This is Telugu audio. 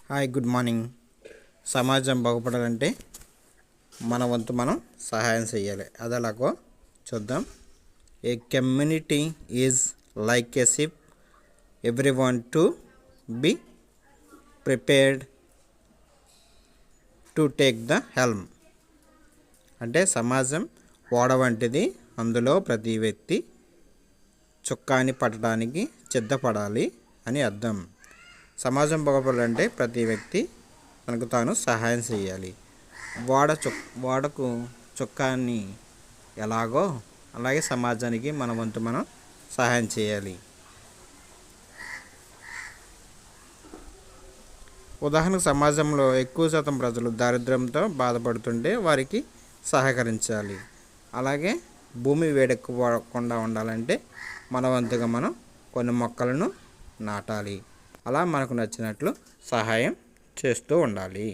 Hi, good morning. సమాజం బాగుపడాలంటే మన వంతు మనం సహాయం చేయాలి. అది ఎలాగో చూద్దాం. A community is like a ship, every one to be prepared to take the helm. అంటే సమాజం ఓడ వంటిది, అందులో ప్రతి వ్యక్తి చుక్కాని పట్టడానికి సిద్ధపడాలి అని అర్థం. సమాజం బాగుపడాలంటే ప్రతి వ్యక్తి తనకు తాను సహాయం చేయాలి. ఓడకు చుక్కాని ఎలాగో అలాగే సమాజానికి మన వంతు మనం సహాయం చేయాలి. ఉదాహరణకు, సమాజంలో ఎక్కువ శాతం ప్రజలు దారిద్ర్యంతో బాధపడుతుంటే వారికి సహకరించాలి. అలాగే భూమి వేడెక్కుపోకుండా ఉండాలంటే మన వంతుగా మనం కొన్ని మొక్కలను నాటాలి. అలా మనకు నచ్చినట్లు సహాయం చేస్తూ ఉండాలి.